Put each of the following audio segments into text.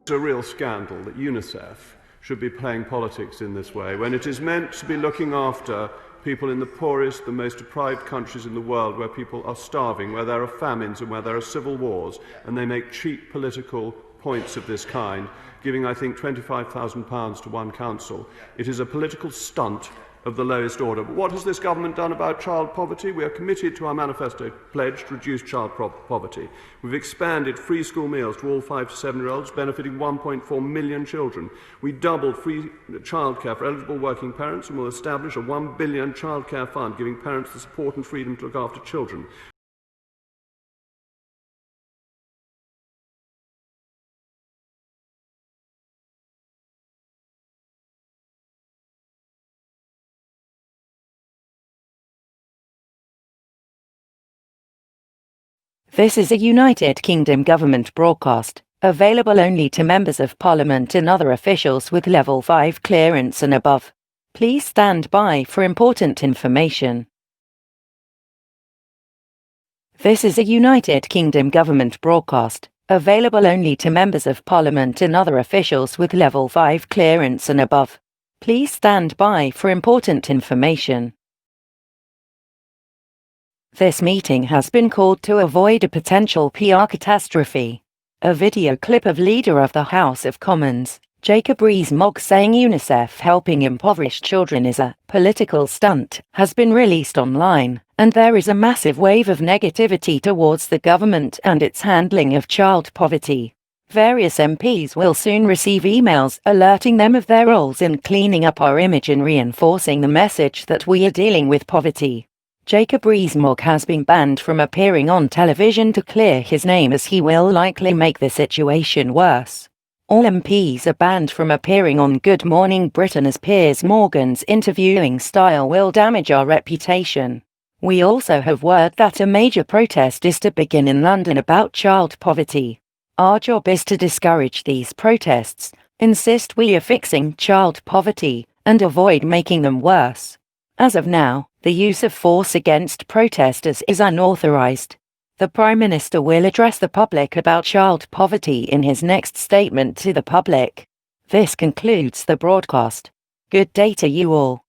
It's a real scandal that UNICEF should be playing politics in this way, when it is meant to be looking after people in the poorest, the most deprived countries in the world, where people are starving, where there are famines and where there are civil wars, and they make cheap political points of this kind, giving, I think, £25,000 to one council. It is a political stunt of the lowest order. But what has this government done about child poverty? We are committed to our manifesto pledge to reduce child poverty. We've expanded free school meals to all 5 to 7-year-olds, benefiting 1.4 million children. We doubled free childcare for eligible working parents and will establish a £1 billion childcare fund, giving parents the support and freedom to look after children. This is a United Kingdom government broadcast, available only to members of Parliament and other officials with Level 5 clearance and above. Please stand by for important information. This is a United Kingdom government broadcast, available only to members of Parliament and other officials with Level 5 clearance and above. Please stand by for important information. This meeting has been called to avoid a potential PR catastrophe. A video clip of Leader of the House of Commons, Jacob Rees-Mogg, saying UNICEF helping impoverished children is a political stunt, has been released online, and there is a massive wave of negativity towards the government and its handling of child poverty. Various MPs will soon receive emails alerting them of their roles in cleaning up our image and reinforcing the message that we are dealing with poverty. Jacob Rees-Mogg has been banned from appearing on television to clear his name, as he will likely make the situation worse. All MPs are banned from appearing on Good Morning Britain, as Piers Morgan's interviewing style will damage our reputation. We also have word that a major protest is to begin in London about child poverty. Our job is to discourage these protests, insist we are fixing child poverty, and avoid making them worse. As of now, the use of force against protesters is unauthorized. The Prime Minister will address the public about child poverty in his next statement to the public. This concludes the broadcast. Good day to you all.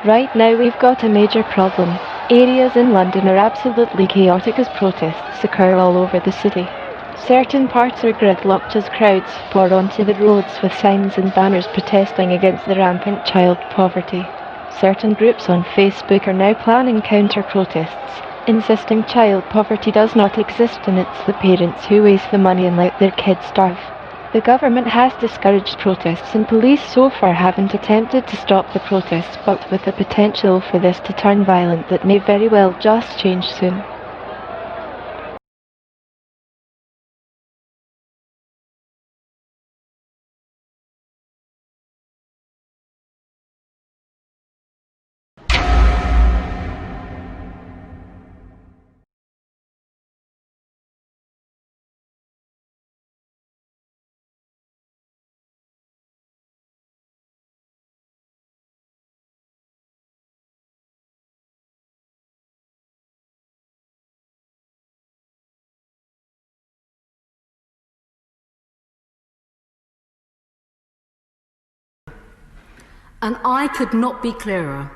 Right now we've got a major problem. Areas in London are absolutely chaotic as protests occur all over the city. Certain parts are gridlocked as crowds pour onto the roads with signs and banners protesting against the rampant child poverty. Certain groups on Facebook are now planning counter-protests, insisting child poverty does not exist and it's the parents who waste the money and let their kids starve. The government has discouraged protests, and police so far haven't attempted to stop the protests, but with the potential for this to turn violent, that may very well just change soon. And I could not be clearer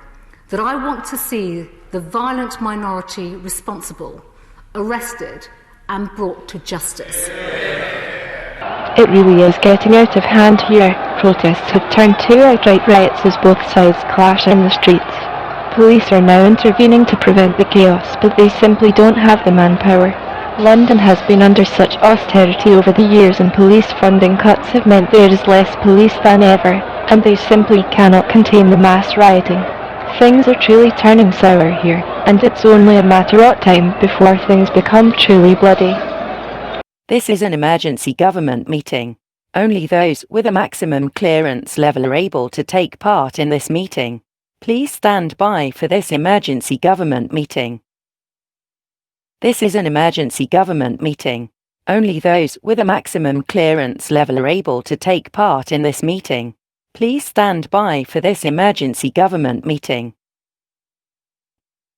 that I want to see the violent minority responsible arrested and brought to justice. It really is getting out of hand here. Protests have turned to outright riots as both sides clash in the streets. Police are now intervening to prevent the chaos, but they simply don't have the manpower. London has been under such austerity over the years, and police funding cuts have meant there is less police than ever, and they simply cannot contain the mass rioting. Things are truly turning sour here, and it's only a matter of time before things become truly bloody. This is an emergency government meeting. Only those with a maximum clearance level are able to take part in this meeting. Please stand by for this emergency government meeting. This is an emergency government meeting. Only those with a maximum clearance level are able to take part in this meeting. Please stand by for this emergency government meeting.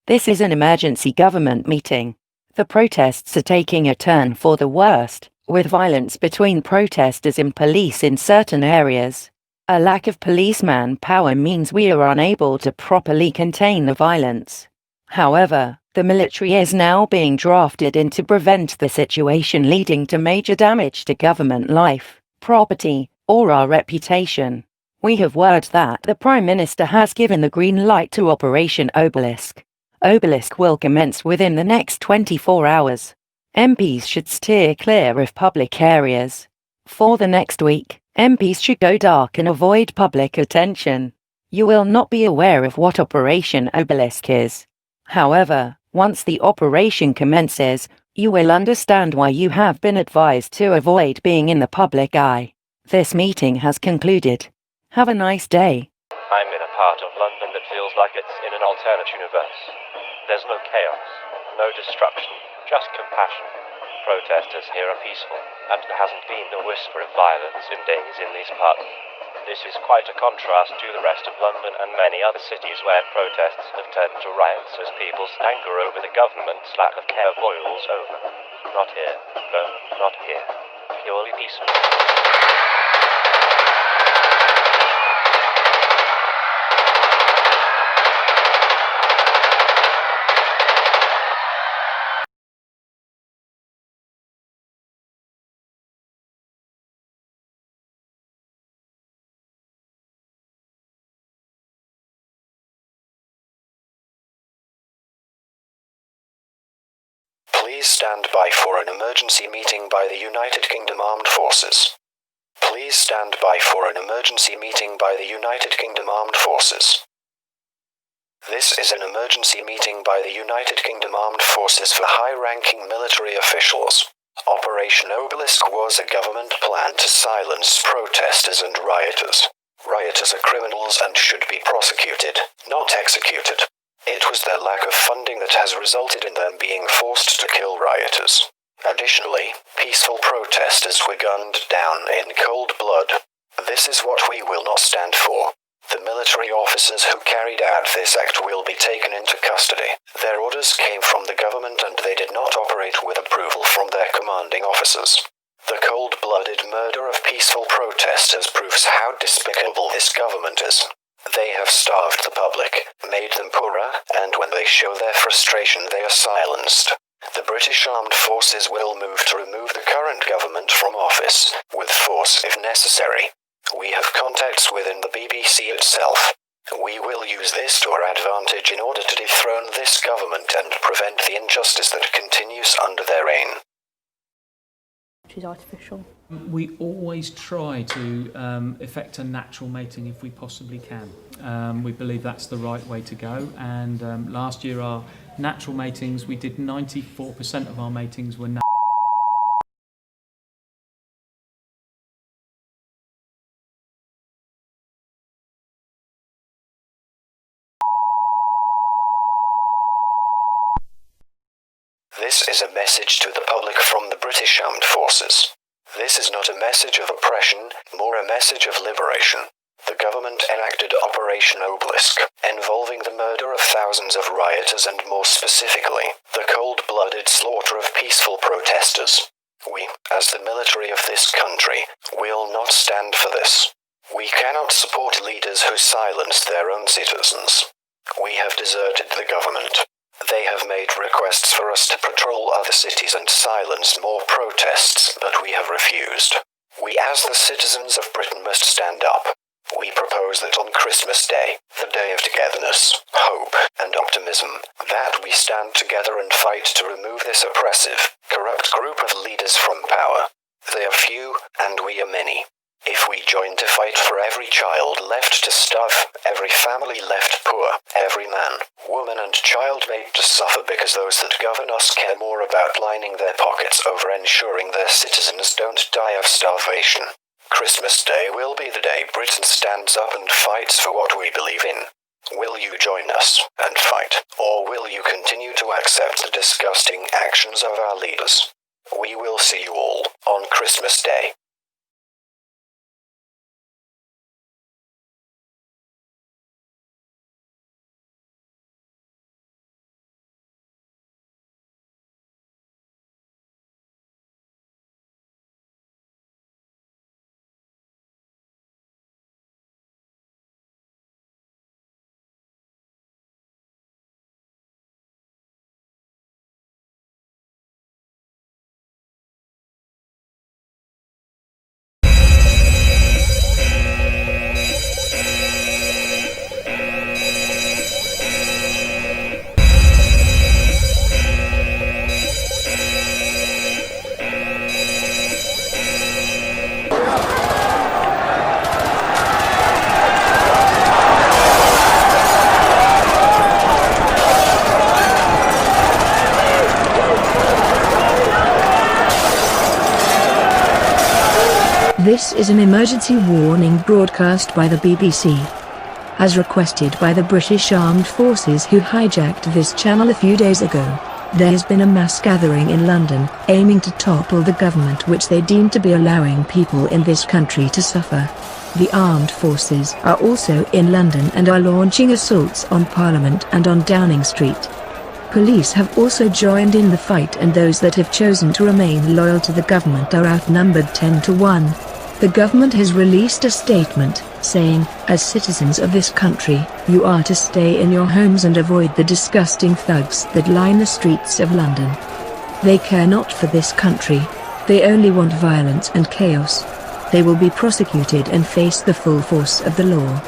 This is an emergency government meeting. The protests are taking a turn for the worst, with violence between protesters and police in certain areas. A lack of police manpower means we are unable to properly contain the violence. However, the military is now being drafted in to prevent the situation leading to major damage to government life, property, or our reputation. We have word that the Prime Minister has given the green light to Operation Obelisk. Obelisk will commence within the next 24 hours. MPs should steer clear of public areas. For the next week, MPs should go dark and avoid public attention. You will not be aware of what Operation Obelisk is. However, once the operation commences, you will understand why you have been advised to avoid being in the public eye. This meeting has concluded. Have a nice day. I'm in a part of London that feels like it's in an alternate universe. There's no chaos, no destruction, just compassion. Protesters here are peaceful, and there hasn't been a whisper of violence in days in these parts. This is quite a contrast to the rest of London and many other cities where protests have turned to riots as people's anger over the government's lack of care boils over. Not here. No, not here. Purely peaceful. Please stand by for an emergency meeting by the United Kingdom Armed Forces. Please stand by for an emergency meeting by the United Kingdom Armed Forces. This is an emergency meeting by the United Kingdom Armed Forces for high-ranking military officials. Operation Obelisk was a government plan to silence protesters and rioters. Rioters are criminals and should be prosecuted, not executed. It was their lack of funding that has resulted in them being forced to kill rioters. Additionally, peaceful protesters were gunned down in cold blood. This is what we will not stand for. The military officers who carried out this act will be taken into custody. Their orders came from the government and they did not operate with approval from their commanding officers. The cold-blooded murder of peaceful protesters proves how despicable this government is. They have starved the public, made them poorer, and when they show their frustration they are silenced. The British Armed Forces will move to remove the current government from office, with force if necessary. We have contacts within the BBC itself. We will use this to our advantage in order to dethrone this government and prevent the injustice that continues under their reign. Which is artificial. We always try to effect a natural mating if we possibly can. We believe that's the right way to go, and last year our natural matings, we did 94% of our matings were natural. This is a message to the public from the British Armed Forces. This is not a message of oppression, more a message of liberation. The government enacted Operation Obelisk, involving the murder of thousands of rioters and more specifically, the cold-blooded slaughter of peaceful protesters. We, as the military of this country, will not stand for this. We cannot support leaders who silence their own citizens. We have deserted the government. They have made requests for us to patrol other cities and silence more protests, but we have refused. We as the citizens of Britain must stand up. We propose that on Christmas Day, the day of togetherness, hope, and optimism, that we stand together and fight to remove this oppressive, corrupt group of leaders from power. They are few, and we are many. If we join to fight for every child left to starve, every family left poor, every man, woman and child made to suffer because those that govern us care more about lining their pockets over ensuring their citizens don't die of starvation. Christmas Day will be the day Britain stands up and fights for what we believe in. Will you join us and fight, or will you continue to accept the disgusting actions of our leaders? We will see you all on Christmas Day. This is an emergency warning broadcast by the BBC. As requested by the British Armed Forces who hijacked this channel a few days ago, there has been a mass gathering in London, aiming to topple the government which they deem to be allowing people in this country to suffer. The armed forces are also in London and are launching assaults on Parliament and on Downing Street. Police have also joined in the fight, and those that have chosen to remain loyal to the government are outnumbered 10-1. The government has released a statement, saying, as citizens of this country, you are to stay in your homes and avoid the disgusting thugs that line the streets of London. They care not for this country. They only want violence and chaos. They will be prosecuted and face the full force of the law.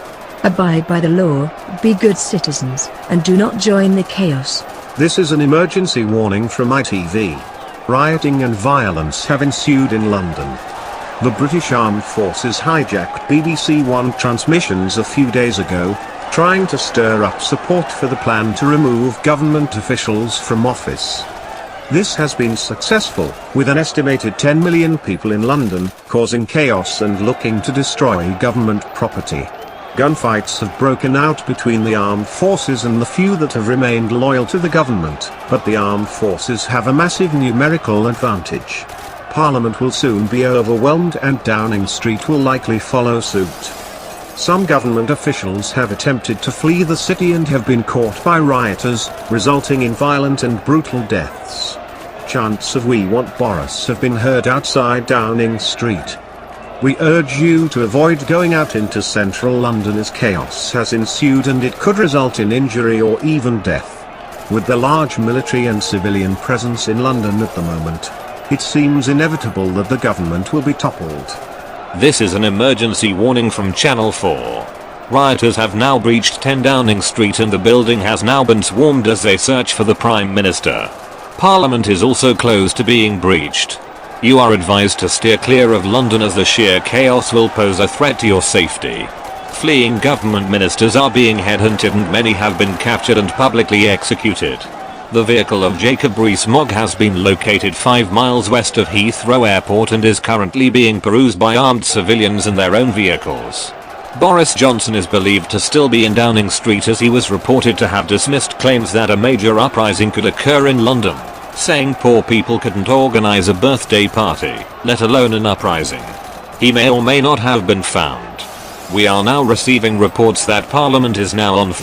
Abide by the law, be good citizens, and do not join the chaos. This is an emergency warning from ITV. Rioting and violence have ensued in London. The British Armed Forces hijacked BBC One transmissions a few days ago, trying to stir up support for the plan to remove government officials from office. This has been successful, with an estimated 10 million people in London, causing chaos and looking to destroy government property. Gunfights have broken out between the armed forces and the few that have remained loyal to the government, but the armed forces have a massive numerical advantage. Parliament will soon be overwhelmed and Downing Street will likely follow suit. Some government officials have attempted to flee the city and have been caught by rioters, resulting in violent and brutal deaths. Chants of "We want Boris" have been heard outside Downing Street. We urge you to avoid going out into central London as chaos has ensued and it could result in injury or even death. With the large military and civilian presence in London at the moment, it seems inevitable that the government will be toppled. This is an emergency warning from Channel 4. Rioters have now breached 10 Downing Street and the building has now been swarmed as they search for the Prime Minister. Parliament is also close to being breached. You are advised to steer clear of London as the sheer chaos will pose a threat to your safety. Fleeing government ministers are being headhunted and many have been captured and publicly executed. The vehicle of Jacob Rees-Mogg has been located 5 miles west of Heathrow Airport and is currently being perused by armed civilians in their own vehicles. Boris Johnson is believed to still be in Downing Street as he was reported to have dismissed claims that a major uprising could occur in London, saying poor people couldn't organise a birthday party, let alone an uprising. He may or may not have been found. We are now receiving reports that Parliament is now on